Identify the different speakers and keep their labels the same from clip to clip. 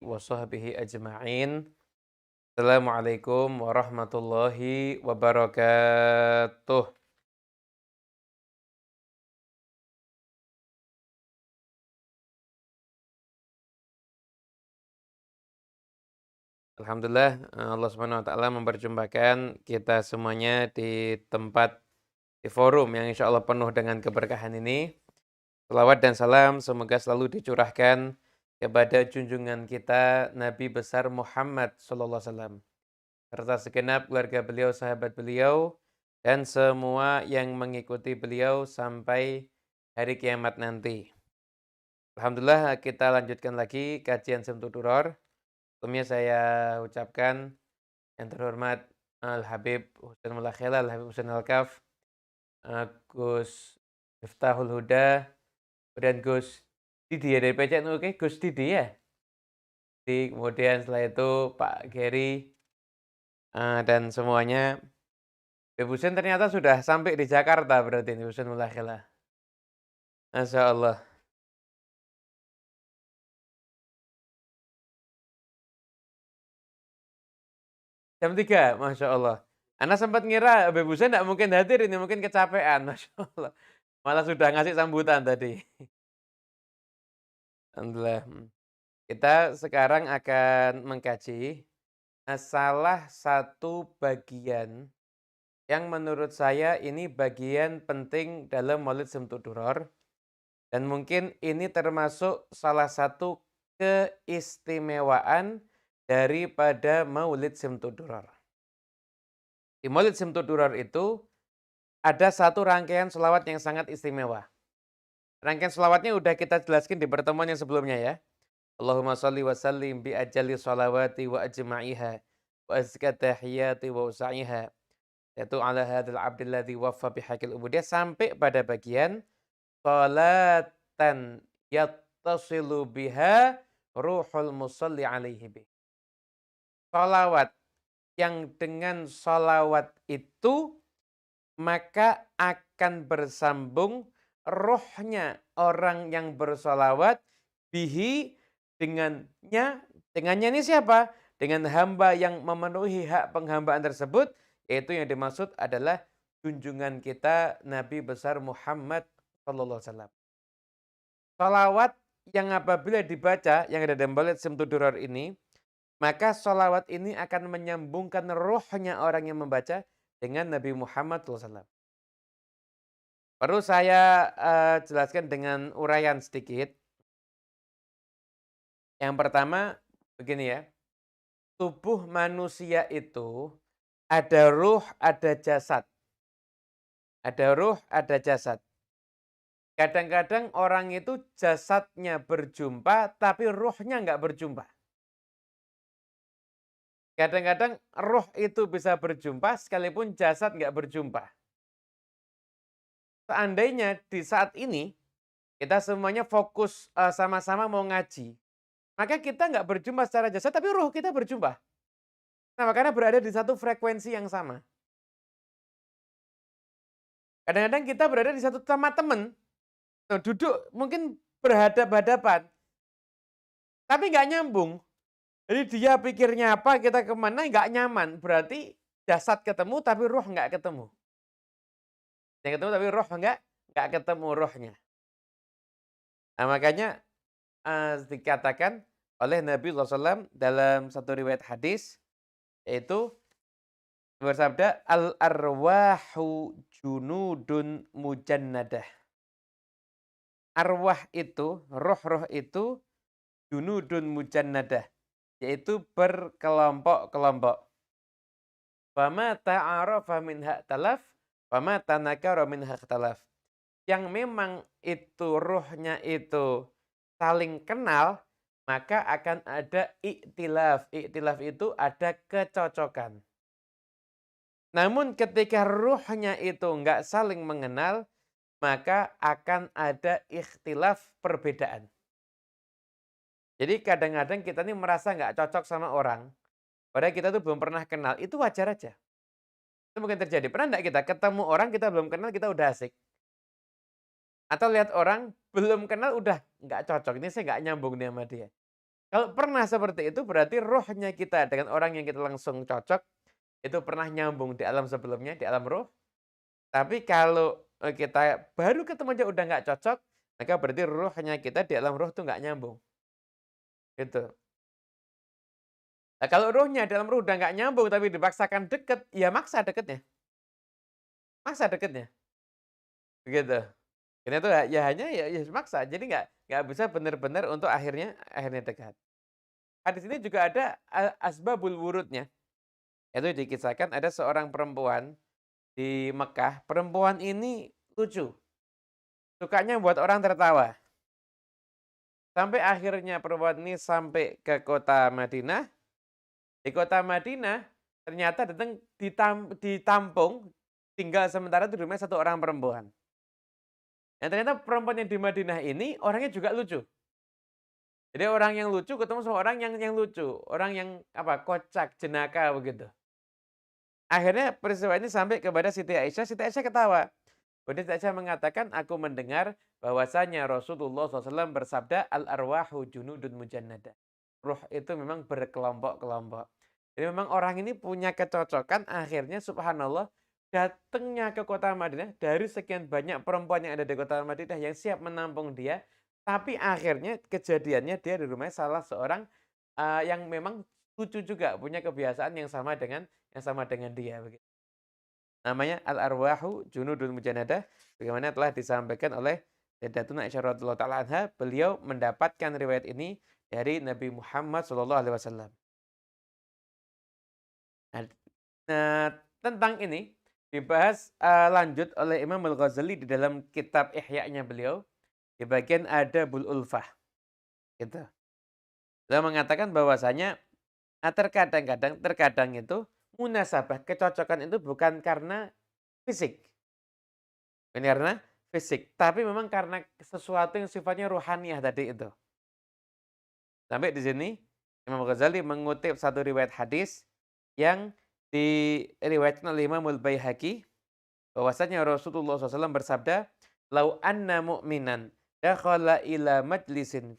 Speaker 1: wa sahbihi ajma'in. Assalamualaikum warahmatullahi wabarakatuh. Alhamdulillah, Allah Subhanahu wa taala memperjumpakan kita semuanya di tempat, di forum yang insya Allah penuh dengan keberkahan ini. Salawat dan salam semoga selalu dicurahkan kepada junjungan kita Nabi besar Muhammad sallallahu alaihi wasallam, serta segenap keluarga beliau, sahabat beliau, dan semua yang mengikuti beliau sampai hari kiamat nanti. Alhamdulillah kita lanjutkan lagi kajian Sumtu Duror. Sebelumnya saya ucapkan yang terhormat Al-Habib Husain Mulakhela, Al-Habib Husain Al-Kaf, Gus Miftahul Huda, dan Gus Didi ya dari PCNU, oke, Gus Didi ya. Kemudian setelah itu Pak Geri, dan semuanya. Habib Husain ternyata sudah sampai di Jakarta berarti ini Husain Mulakhela. Masya Allah. Jam 3, Masya Allah. Anda sempat ngira Habib Husain nggak mungkin hadir ini, mungkin kecapean, Masya Allah. Malah sudah ngasih sambutan tadi. Alhamdulillah. Kita sekarang akan mengkaji salah satu bagian yang menurut saya ini bagian penting dalam Maulid Sumtu Duror, dan mungkin ini termasuk salah satu keistimewaan daripada Maulid Sumtu Duror. Di Maulid Sumtu Duror itu ada satu rangkaian selawat yang sangat istimewa. Rangkaian selawatnya udah kita jelaskan di pertemuan yang sebelumnya ya. Allahumma salli wa sallim bi ajali salawati wa ajma'iha wa azka tahiyati wa usa'iha. Yaitu ala hadil abdilladzi waffa bihaqil ubudiyah, sampai pada bagian salatan yattasilu biha ruhul musalli alaihi bih. Salawat yang dengan salawat itu maka akan bersambung rohnya orang yang bersolawat bihi, dengannya. Dengannya ini siapa? Dengan hamba yang memenuhi hak penghambaan tersebut, yaitu yang dimaksud adalah junjungan kita Nabi besar Muhammad sallallahu alaihi wasallam. Salawat yang apabila dibaca yang ada dalam Maulid Sumtu Duror ini, maka salawat ini akan menyambungkan rohnya orang yang membaca dengan Nabi Muhammad sallallahu alaihi wasallam. Perlu saya jelaskan dengan uraian sedikit. Yang pertama begini ya, tubuh manusia itu ada ruh, ada jasad. Ada ruh, ada jasad. Kadang-kadang orang itu jasadnya berjumpa, tapi ruhnya nggak berjumpa. Kadang-kadang ruh itu bisa berjumpa, sekalipun jasad nggak berjumpa. Seandainya di saat ini, kita semuanya fokus sama-sama mau ngaji, maka kita nggak berjumpa secara jasad, tapi ruh kita berjumpa. Nah, makanya berada di satu frekuensi yang sama. Kadang-kadang kita berada di satu sama teman, duduk mungkin berhadap-hadapan, tapi nggak nyambung. Jadi dia pikirnya apa, kita kemana, nggak nyaman. Berarti jasad ketemu, tapi ruh nggak ketemu. Yang ketemu tapi roh nggak ketemu rohnya. Nah, makanya dikatakan oleh Nabi SAW dalam satu riwayat hadis, yaitu bersabda, al-arwahu junudun mujannadah. Arwah itu, roh-roh itu junudun mujannadah, yaitu berkelompok-kelompok. Fama ta'arafa minha talaf, fama tanakara minha talaf. Yang memang itu rohnya itu saling kenal, maka akan ada iktilaf. Iktilaf itu ada kecocokan. Namun ketika ruhnya itu nggak saling mengenal, maka akan ada ikhtilaf, perbedaan. Jadi kadang-kadang kita ini merasa nggak cocok sama orang, padahal kita tuh belum pernah kenal, itu wajar aja. Itu mungkin terjadi. Pernah nggak kita ketemu orang kita belum kenal, kita udah asik? Atau lihat orang belum kenal udah nggak cocok, ini saya nggak nyambung nih sama dia. Kalau pernah seperti itu berarti rohnya kita dengan orang yang kita langsung cocok, itu pernah nyambung di alam sebelumnya, di alam roh. Tapi kalau, kita baru ketemu aja udah nggak cocok, maka berarti rohnya kita di alam roh tuh nggak nyambung, gitu. Nah, kalau rohnya dalam roh udah nggak nyambung tapi dipaksakan deket, ya maksa deketnya, maksa deketnya, begitu. Ini tuh ya hanya ya maksa, jadi nggak bisa benar-benar untuk akhirnya dekat. Hadis ini juga ada asbabul wurudnya, itu dikisahkan ada seorang perempuan di Mekah, perempuan ini lucu, sukanya buat orang tertawa. Sampai akhirnya perempuan ini sampai ke kota Madinah, di kota Madinah ternyata datang ditampung, tinggal sementara di rumahnya satu orang perempuan. Yang ternyata perempuan yang di Madinah ini orangnya juga lucu. Jadi orang yang lucu ketemu sama orang yang lucu, orang yang apa, kocak, jenaka begitu. Akhirnya peristiwa ini sampai kepada Siti Aisyah ketawa. Kemudian Siti Aisyah mengatakan, "Aku mendengar bahwasanya Rasulullah SAW bersabda, al-arwahu junudun mujannada." Ruh itu memang berkelompok-kelompok. Jadi memang orang ini punya kecocokan, akhirnya subhanallah datangnya ke kota Madinah dari sekian banyak perempuan yang ada di kota Madinah yang siap menampung dia, tapi akhirnya kejadiannya dia di rumah salah seorang, yang memang lucu juga, punya kebiasaan yang sama dengan dia begitu. Namanya al-arwahu junudun mujannadah, bagaimana telah disampaikan oleh Sayyidatuna Aisyah radhiyallahu taala anha, beliau mendapatkan riwayat ini dari Nabi Muhammad sallallahu alaihi wasallam. Nah, nah, tentang ini dibahas, lanjut oleh Imam Al-Ghazali di dalam kitab Ihya-nya beliau, di bagian Adabul Ulfah, gitu. Beliau mengatakan bahwasanya, terkadang itu munasabah, kecocokan itu bukan karena fisik, bukan karena fisik, tapi memang karena sesuatu yang sifatnya ruhaniyah tadi itu. Sampai di sini Imam Ghazali mengutip satu riwayat hadis yang diriwayatkan oleh Imam Al-Baihaqi bahwasanya Rasulullah SAW bersabda, "Lau anna mu'minan dakhala ila majlisin."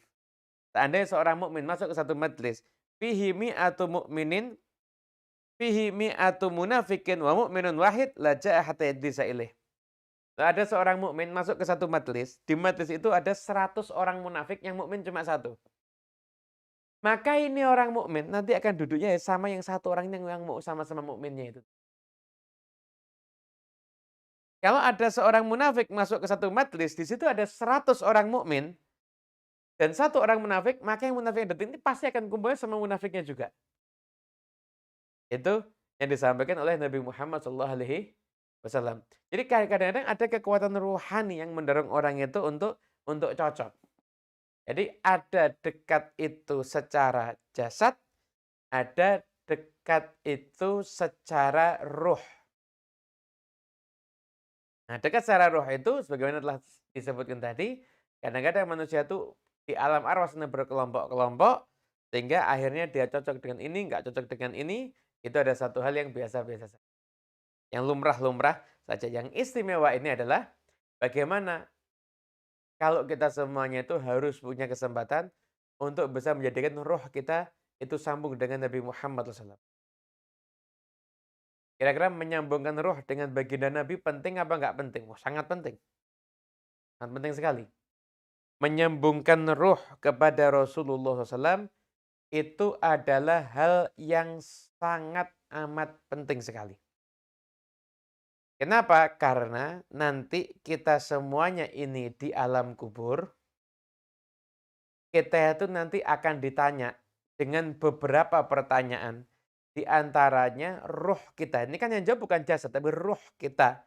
Speaker 1: Seandainya seorang mukmin masuk ke satu majlis, fihi mi'atu mu'minin, fihi mi'atu munafikin wa mu'minun wahid, la ja'a hatta yajlisa ilaih. Ada seorang mukmin masuk ke satu majlis, di majlis itu ada 100 orang munafik, yang mukmin cuma satu. Maka ini orang mukmin nanti akan duduknya ya sama yang satu orang yang mau sama-sama mukminnya itu. Kalau ada seorang munafik masuk ke satu majlis, di situ ada 100 orang mukmin dan satu orang munafik, maka yang munafik yang detik ini pasti akan kumpulnya sama munafiknya juga. Itu yang disampaikan oleh Nabi Muhammad SAW. Jadi kadang-kadang ada kekuatan ruhani yang mendorong orang itu untuk cocok. Jadi ada dekat itu secara jasad, ada dekat itu secara ruh. Nah, dekat secara ruh itu sebagaimana telah disebutkan tadi, kadang-kadang manusia itu di alam arwah sedang berkelompok-kelompok, sehingga akhirnya dia cocok dengan ini, nggak cocok dengan ini, itu ada satu hal yang biasa-biasa saja. Yang lumrah-lumrah saja. Yang istimewa ini adalah bagaimana kalau kita semuanya itu harus punya kesempatan untuk bisa menjadikan roh kita itu sambung dengan Nabi Muhammad SAW. Kira-kira menyambungkan roh dengan baginda Nabi penting apa nggak penting? Wah, sangat penting. Sangat penting sekali. Menyambungkan roh kepada Rasulullah SAW itu adalah hal yang sangat amat penting sekali. Kenapa? Karena nanti kita semuanya ini di alam kubur, kita itu nanti akan ditanya dengan beberapa pertanyaan. Di antaranya roh kita. Ini kan yang jawab bukan jasad, tapi roh kita.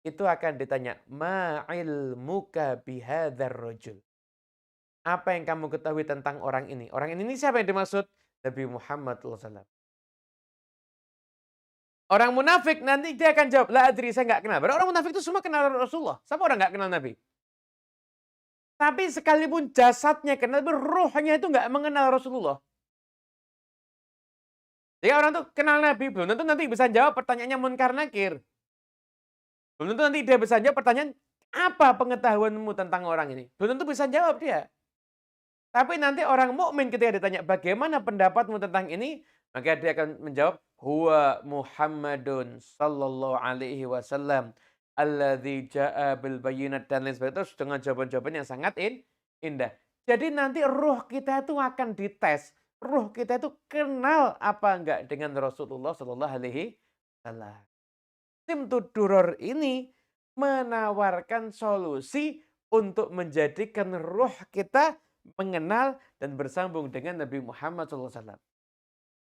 Speaker 1: Itu akan ditanya, "Ma ilmuka bihadzal rajul?" Apa yang kamu ketahui tentang orang ini? Orang ini siapa yang dimaksud? Nabi Muhammad SAW. Orang munafik nanti dia akan jawab, "La adri, saya nggak kenal." Berarti orang munafik itu semua kenal Rasulullah. Siapa orang nggak kenal Nabi? Tapi sekalipun jasadnya kenal, tapi ruhnya itu nggak mengenal Rasulullah. Jadi orang tuh kenal Nabi, belum tentu nanti bisa jawab pertanyaannya Munkar Nakir. Belum tentu nanti dia bisa jawab pertanyaan, apa pengetahuanmu tentang orang ini? Belum tentu bisa jawab dia. Tapi nanti orang mukmin ketika ditanya, "Bagaimana pendapatmu tentang ini?" Maka dia akan menjawab, "Huwa Muhammadun sallallahu alaihi wasallam alladzi jaa'a bil bayyinat," dan lain sebagainya. Terus dengan jawaban-jawaban yang sangat indah. Jadi nanti ruh kita itu akan dites. Ruh kita itu kenal apa enggak dengan Rasulullah sallallahu alaihi wasallam. Simtud Duror ini menawarkan solusi untuk menjadikan ruh kita mengenal dan bersambung dengan Nabi Muhammad SAW.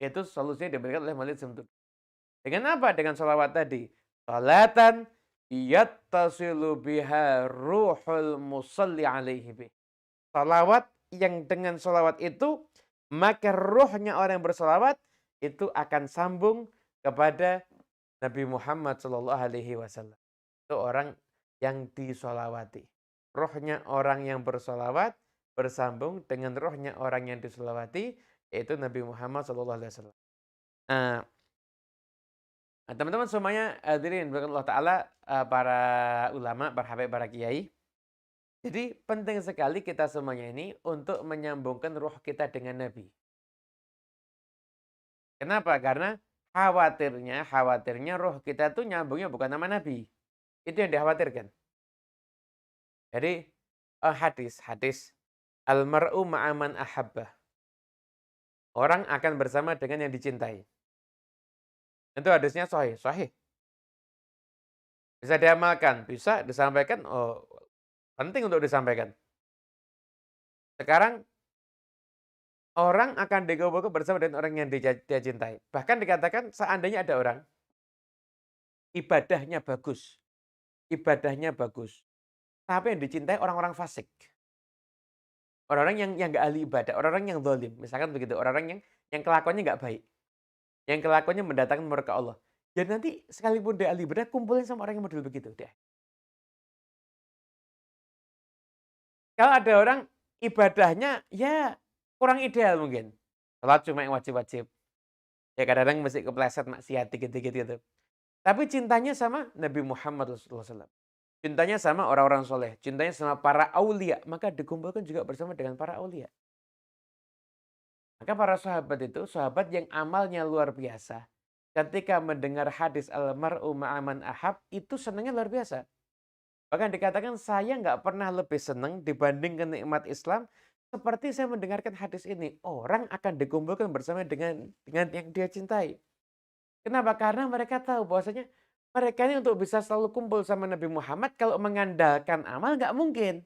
Speaker 1: Itu solusinya diberikan oleh Maulid Simtud. Dengan apa? Dengan sholawat tadi. Salatan yattasilu biha ruhul musalli alaihi bih. Salawat yang dengan sholawat itu, maka ruhnya orang yang bersolawat itu akan sambung kepada Nabi Muhammad Shallallahu Alaihi Wasallam. Itu orang yang disolawati. Rohnya orang yang bersolawat bersambung dengan rohnya orang yang disolawati, yaitu Nabi Muhammad Shallallahu Alaihi Wasallam. Nah, teman-teman semuanya hadirin Allah Ta'ala, para ulama, para habib, para kiai. Jadi penting sekali kita semuanya ini untuk menyambungkan roh kita dengan Nabi. Kenapa? Karena khawatirnya roh kita tuh nyambungnya bukan nama Nabi. Itu yang dikhawatirkan. Jadi hadis almar'u ma'aman ahabbah. Orang akan bersama dengan yang dicintai. Itu hadisnya sahih, sahih. Bisa diamalkan, bisa disampaikan, oh penting untuk disampaikan. Sekarang orang akan dikumpulkan bersama dengan orang yang dia cintai. Bahkan dikatakan seandainya ada orang ibadahnya bagus, tapi yang dicintai orang-orang fasik. Orang-orang yang nggak ahli ibadah, orang-orang yang zalim, misalkan begitu, orang-orang yang kelakuannya nggak baik, yang kelakuannya mendatangkan murka Allah. Jadi nanti sekalipun dia ahli ibadah, kumpulin sama orang yang model begitu deh. Kalau ada orang ibadahnya ya kurang ideal mungkin. Salat cuma yang wajib-wajib. Ya kadang-kadang masih kepleset maksiat dikit-dikit gitu. Tapi cintanya sama Nabi Muhammad SAW. Cintanya sama orang-orang soleh. Cintanya sama para aulia. Maka dikumpulkan juga bersama dengan para aulia. Maka para sahabat itu, sahabat yang amalnya luar biasa. Ketika mendengar hadis almar'u ma'aman ahab, itu senangnya luar biasa. Bahkan dikatakan saya nggak pernah lebih senang dibandingkan nikmat Islam seperti saya mendengarkan hadis ini. Orang akan dikumpulkan bersama dengan yang dia cintai. Kenapa? Karena mereka tahu bahwasanya mereka ini untuk bisa selalu kumpul sama Nabi Muhammad kalau mengandalkan amal nggak mungkin.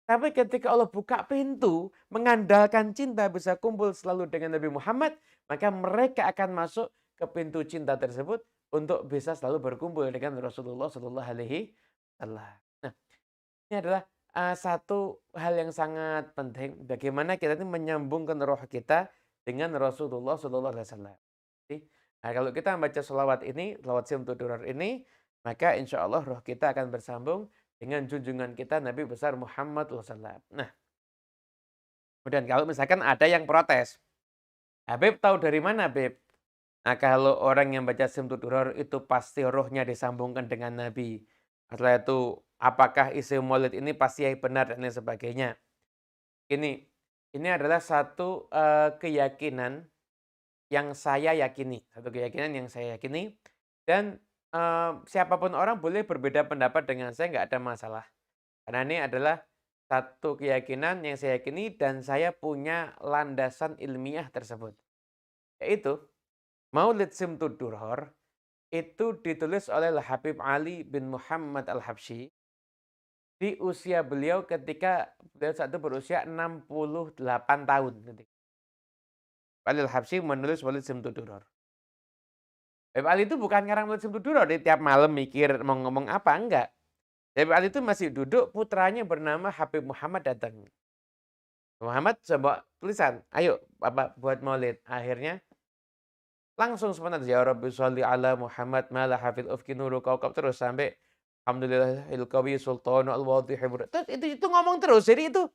Speaker 1: Tapi ketika Allah buka pintu, mengandalkan cinta bisa kumpul selalu dengan Nabi Muhammad, maka mereka akan masuk ke pintu cinta tersebut untuk bisa selalu berkumpul dengan Rasulullah Shallallahu Alaihi Wasallam. Nah, ini adalah satu hal yang sangat penting. Bagaimana kita ini menyambungkan roh kita dengan Rasulullah Shallallahu Alaihi Wasallam. Nah, kalau kita membaca sholawat ini, sholawat Simtud Duror ini, maka insya Allah roh kita akan bersambung dengan junjungan kita Nabi besar Muhammad SAW. Nah, kemudian kalau misalkan ada yang protes, Habib tahu dari mana Habib? Nah, kalau orang yang baca Simtud Duror itu pasti rohnya disambungkan dengan Nabi. Setelah itu, apakah isi maulid ini pasti benar dan lain sebagainya. Ini adalah satu keyakinan yang saya yakini. Satu keyakinan yang saya yakini. Dan siapapun orang boleh berbeda pendapat dengan saya, nggak ada masalah. Karena ini adalah satu keyakinan yang saya yakini dan saya punya landasan ilmiah tersebut. Yaitu, Maulid Simtud Duror itu ditulis oleh Habib Ali bin Muhammad Al-Habsyi di usia beliau ketika beliau saat itu berusia 68 tahun. Ali Al-Habsyi menulis Maulid Simtud Duror. Habib Ali itu bukan ngarang Maulid Simtud Duror, dia tiap malam mikir mau ngomong apa, enggak. Habib Ali itu masih duduk, putranya bernama Habib Muhammad datang. Muhammad coba tulisan, ayo Bapak buat maulid. Akhirnya langsung spontan, ya Rabbi sholli ala Muhammad mala hafid ufki nuru kaukab, terus sampai alhamdulillahil qawi sultanu al-wadih. Terus itu ngomong terus, jadi itu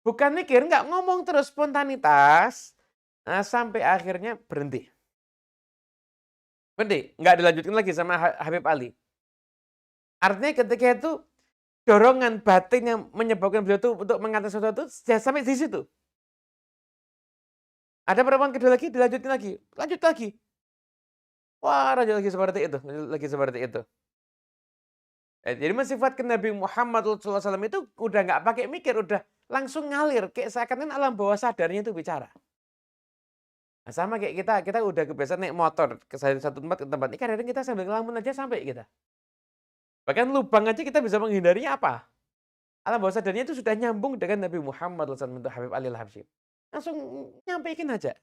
Speaker 1: bukan mikir, enggak, ngomong terus spontanitas. Nah, sampai akhirnya berhenti. Enggak dilanjutkan lagi sama Habib Ali. Artinya ketika itu dorongan batin yang menyebabkan beliau itu untuk mengatakan sesuatu sampai di situ. Ada pertemuan kedua lagi, dilanjutin lagi, lanjut lagi. Wah, lanjut lagi seperti itu, lanjut lagi seperti itu. Jadi mensifatkan Nabi Muhammad SAW itu udah nggak pakai mikir, udah langsung ngalir, kayak seakan-akan alam bawah sadarnya itu bicara. Nah, sama kayak kita udah kebiasaan naik motor ke satu tempat ke tempat ini, kadang-kadang kita sambil ngelamun aja sampai kita. Bahkan lubang aja kita bisa menghindarinya apa? Alam bawah sadarnya itu sudah nyambung dengan Nabi Muhammad SAW untuk Habib Ali Al-Habsyi. Langsung nyampaikan aja.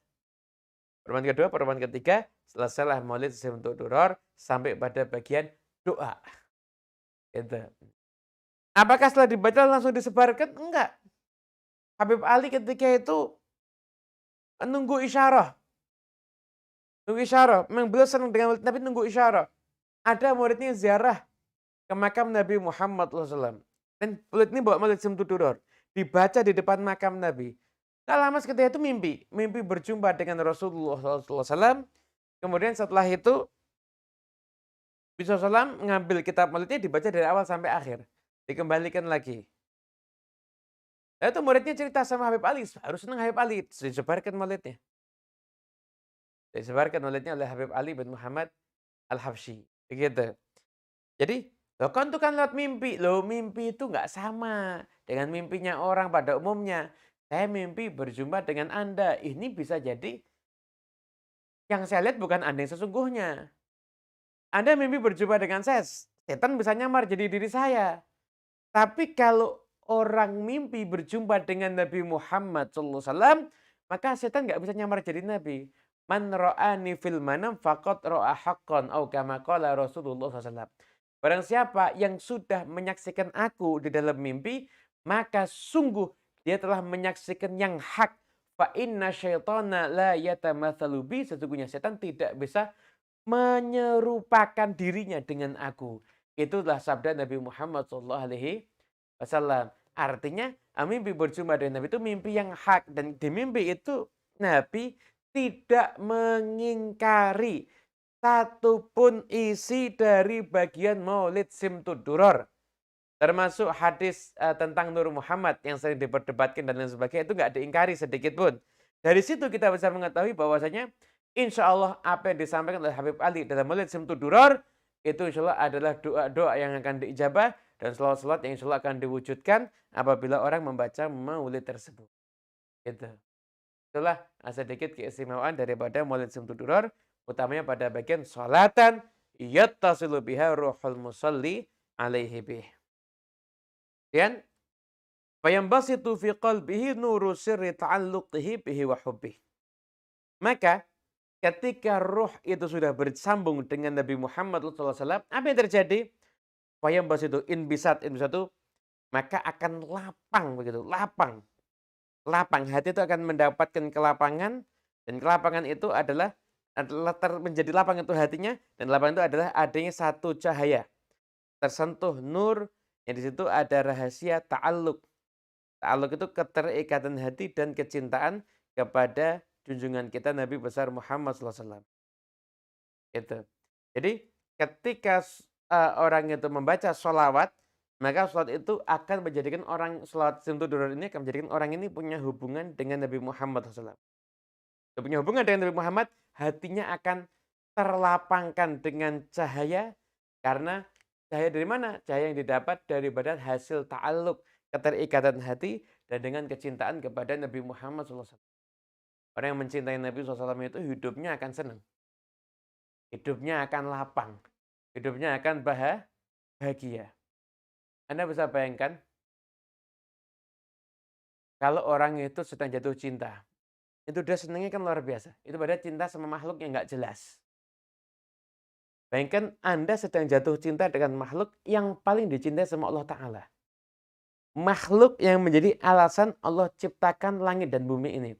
Speaker 1: Pertemuan kedua, pertemuan ketiga, selesailah Maulid untuk Duror sampai pada bagian doa. Gitu. Apakah setelah dibaca langsung disebarkan? Enggak. Habib Ali ketika itu nunggu isyarah. Nunggu isyarah. Memang beliau senang dengan Maulid Nabi, nunggu isyarah. Ada muridnya ziarah ke makam Nabi Muhammad SAW. Dan Maulid ini bawa Maulid Simtuduror. Dibaca di depan makam Nabi. Gak lama ketika itu mimpi. Mimpi berjumpa dengan Rasulullah SAW. Kemudian setelah itu, Nabi SAW mengambil kitab Maulidnya dibaca dari awal sampai akhir. Dikembalikan lagi. Lalu itu muridnya cerita sama Habib Ali. Harus senang Habib Ali. Disebarkan Maulidnya. Disebarkan Maulidnya oleh Habib Ali bin Muhammad Al-Habsyi. Begitu. Jadi, loh kan itu kan lewat mimpi. Loh mimpi itu nggak sama dengan mimpinya orang pada umumnya. Saya mimpi berjumpa dengan Anda. Ini bisa jadi yang saya lihat bukan Anda yang sesungguhnya. Anda mimpi berjumpa dengan saya. Setan bisa nyamar jadi diri saya. Tapi kalau orang mimpi berjumpa dengan Nabi Muhammad SAW, maka setan nggak bisa nyamar jadi Nabi. Man ra'ani fil manam faqad ra'a haqqan au kama qala Rasulullah SAW. Barang siapa yang sudah menyaksikan aku di dalam mimpi, maka sungguh dia telah menyaksikan yang hak. Fa inna syaitana la yatamatsalu bi, sesungguhnya setan tidak bisa menyerupakan dirinya dengan aku. Itulah sabda Nabi Muhammad SAW. Artinya mimpi berjumpa dengan Nabi itu mimpi yang hak. Dan di mimpi itu Nabi tidak mengingkari satupun isi dari bagian Maulid Simtud Duror. Termasuk hadis tentang Nur Muhammad yang sering diperdebatkan dan lain sebagainya, itu nggak diingkari sedikit pun. Dari situ kita bisa mengetahui bahwasanya insya Allah apa yang disampaikan oleh Habib Ali dalam Maulid Simtud Duror itu insya Allah adalah doa-doa yang akan diijabah dan salat-salat yang insya Allah akan diwujudkan apabila orang membaca Maulid tersebut. Gitu. Itulah sedikit keistimewaan daripada Maulid Simtud Duror, utamanya pada bagian salatan yattasilu biha ruhul musalli alaihi bih. Dan fayambasitu fi qalbihi nuru sirri ta'alluqihi bihi wa hubbih. Maka ketika roh itu sudah bersambung dengan Nabi Muhammad SAW, apa yang terjadi? Fayambasitu inbisat itu maka akan lapang begitu, lapang. Lapang, hati itu akan mendapatkan kelapangan dan kelapangan itu adalah menjadi lapang itu hatinya dan lapang itu adalah adanya satu cahaya. Tersentuh nur yang di situ ada rahasia ta'alluq. Ta'alluq itu keterikatan hati dan kecintaan kepada junjungan kita Nabi besar Muhammad SAW. Itu. Jadi ketika orang itu membaca sholawat, maka sholat itu akan menjadikan orang sholawat Simtudur ini akan menjadikan orang ini punya hubungan dengan Nabi Muhammad SAW. Punya hubungan dengan Nabi Muhammad, hatinya akan terlapangkan dengan cahaya karena cahaya dari mana? Cahaya yang didapat daripada hasil ta'alluq, keterikatan hati dan dengan kecintaan kepada Nabi Muhammad SAW. Orang yang mencintai Nabi SAW itu hidupnya akan senang. Hidupnya akan lapang. Hidupnya akan bahagia. Anda bisa bayangkan, kalau orang itu sedang jatuh cinta, itu dia senangnya kan luar biasa. Itu pada cinta sama makhluk yang nggak jelas. Bayangkan Anda sedang jatuh cinta dengan makhluk yang paling dicintai sama Allah Ta'ala. Makhluk yang menjadi alasan Allah ciptakan langit dan bumi ini.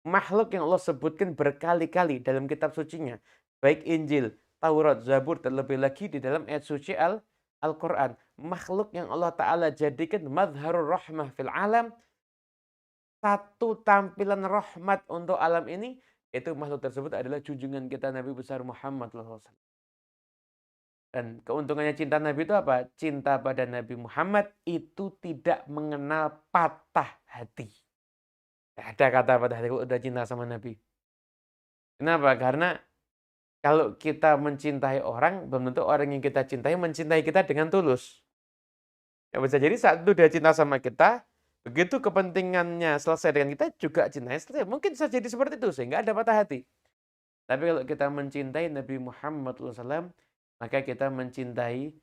Speaker 1: Makhluk yang Allah sebutkan berkali-kali dalam kitab sucinya. Baik Injil, Taurat, Zabur, terlebih lagi di dalam ayat suci Al-Quran. Makhluk yang Allah Ta'ala jadikan madharur rahmah fil alam. Satu tampilan rahmat untuk alam ini. Itu makhluk tersebut adalah junjungan kita Nabi besar Muhammad SAW. Dan keuntungannya cinta Nabi itu apa? Cinta pada Nabi Muhammad itu tidak mengenal patah hati. Nggak ada kata patah hati kalau udah cinta sama Nabi. Kenapa? Karena kalau kita mencintai orang, belum tentu orang yang kita cintai mencintai kita dengan tulus. Ya bisa jadi saat itu dia cinta sama kita, begitu kepentingannya selesai dengan kita juga cintanya selesai. Mungkin bisa jadi seperti itu sehingga ada patah hati. Tapi kalau kita mencintai Nabi Muhammad SAW, maka kita mencintai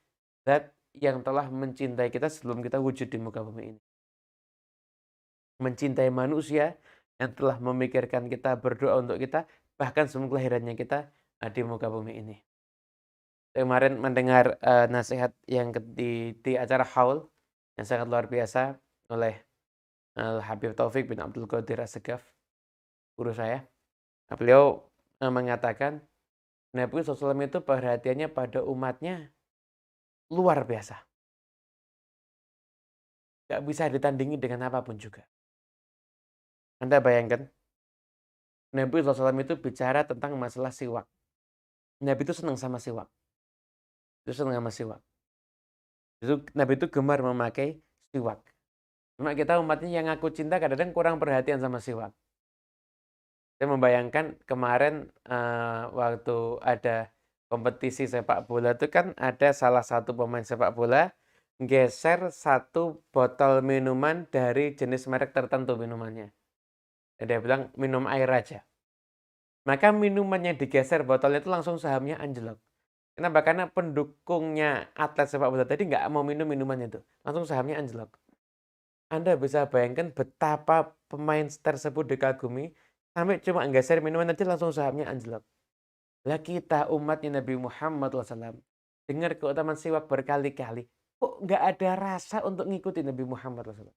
Speaker 1: zat yang telah mencintai kita sebelum kita wujud di muka bumi ini. Mencintai manusia yang telah memikirkan kita, berdoa untuk kita, bahkan sebelum kelahirannya kita di muka bumi ini. Kemarin mendengar nasihat yang di acara Haul yang sangat luar biasa oleh Habib Taufik bin Abdul Qadir As-Segaf, guru saya. Beliau mengatakan Nabi SAW itu perhatiannya pada umatnya luar biasa. Gak bisa ditandingi dengan apapun juga. Anda bayangkan, Nabi SAW itu bicara tentang masalah siwak. Nabi itu senang sama siwak. Itu senang sama siwak. Nabi itu gemar memakai siwak. Cuma kita umatnya yang aku cinta kadang-kadang kurang perhatian sama siwak. Saya membayangkan kemarin waktu ada kompetisi sepak bola itu kan ada salah satu pemain sepak bola geser satu botol minuman dari jenis merek tertentu minumannya. Dan dia bilang minum air aja. Maka minumannya digeser botolnya itu langsung sahamnya anjlok. Kenapa? Karena pendukungnya atlet sepak bola tadi nggak mau minum minumannya itu. Langsung sahamnya anjlok. Anda bisa bayangkan betapa pemain tersebut dikagumi sampai cuma geser minuman aja langsung sahamnya anjlok. Lah kita umatnya Nabi Muhammad SAW dengar keutamaan siwak berkali-kali, kok nggak ada rasa untuk ngikuti Nabi Muhammad SAW.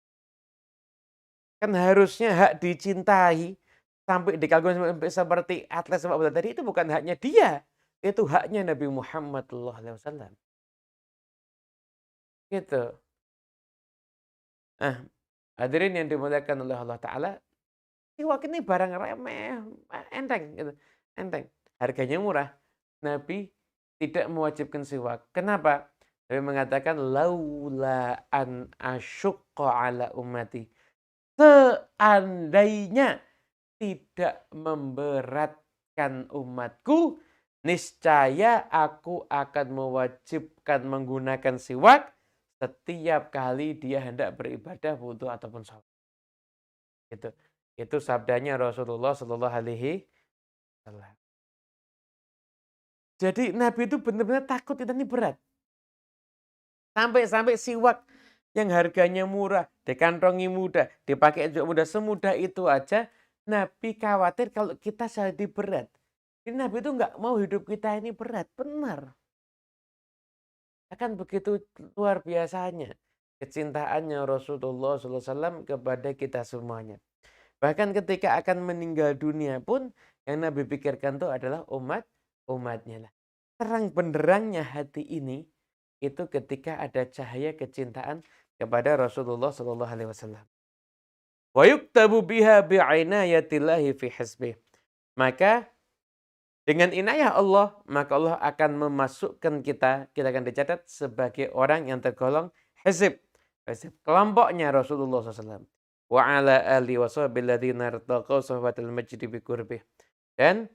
Speaker 1: Kan harusnya hak dicintai sampai dikagumi sampai seperti atlet sepak bola tadi itu bukan haknya dia, itu haknya Nabi Muhammad SAW. Gitu. Nah, hadirin yang dimuliakan oleh Allah Ta'ala, siwak ini barang remeh, enteng gitu, enteng. Harganya murah. Nabi tidak mewajibkan siwak. Kenapa? Nabi mengatakan laula an asyqa ala ummati. Seandainya tidak memberatkan umatku, niscaya aku akan mewajibkan menggunakan siwak setiap kali dia hendak beribadah, wudu ataupun sholat. Gitu. Itu sabdanya Rasulullah Shallallahu Alaihi Wasallam. Jadi Nabi itu benar-benar takut kita ini berat. Sampai-sampai siwak yang harganya murah, dikantongi mudah, dipakai juga mudah, semudah itu aja Nabi khawatir kalau kita jadi berat. Jadi Nabi itu nggak mau hidup kita ini berat, benar. Akan begitu luar biasanya kecintaannya Rasulullah SAW kepada kita semuanya. Bahkan ketika akan meninggal dunia pun yang Nabi pikirkan itu adalah umatnya lah. Terang benderangnya hati ini itu ketika ada cahaya kecintaan kepada Rasulullah Sallallahu Alaihi Wasallam. Wa yuktabu biha bi'inayatillahi fi hisbih. Maka dengan inayah Allah, maka Allah akan memasukkan kita akan dicatat sebagai orang yang tergolong hizib. Kelompoknya Rasulullah SAW. Wa ala alihi wa sahbihi alladzina irtaqaw sahbatal majdi bi qurbih. Dan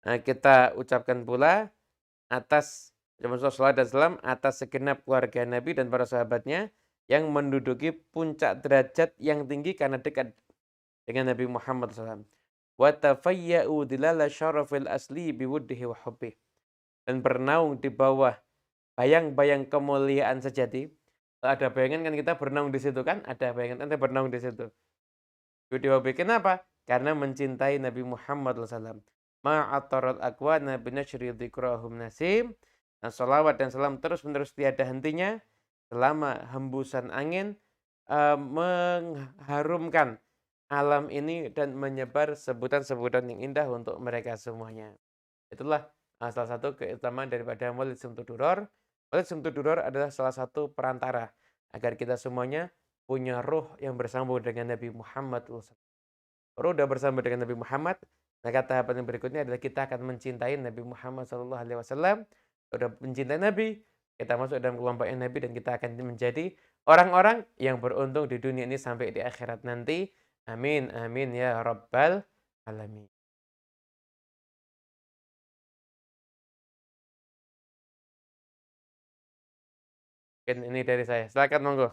Speaker 1: kita ucapkan pula atas Rasulullah SAW atas segenap keluarga Nabi dan para sahabatnya yang menduduki puncak derajat yang tinggi karena dekat dengan Nabi Muhammad SAW. Wa tafayya'u dilala syarafil asli biwuddihi wa hubbih. Dan bernaung di bawah bayang-bayang kemuliaan sejati. Ada bayangan kan kita bernaung di situ kan? Ada bayangan Anda bernaung di situ. Kenapa? Karena mencintai Nabi Muhammad SAW. Ma'atarat akwana binashri dzikrahum nasim. Nah, salawat dan salam terus-menerus tiada hentinya selama hembusan angin mengharumkan alam ini dan menyebar sebutan-sebutan yang indah untuk mereka semuanya. Itulah salah satu keutamaan daripada Maulid Sumtu Duror. Maulid Sumtu Duror adalah salah satu perantara agar kita semuanya punya ruh yang bersambung dengan Nabi Muhammad SAW. Kalau udah bersama dengan Nabi Muhammad, maka tahapan yang berikutnya adalah kita akan mencintai Nabi Muhammad SAW. Udah mencintai Nabi, kita masuk dalam kelompok Nabi dan kita akan menjadi orang-orang yang beruntung di dunia ini sampai di akhirat nanti. Amin, amin ya rabbal alamin. Mungkin ini dari saya. Silakan monggo.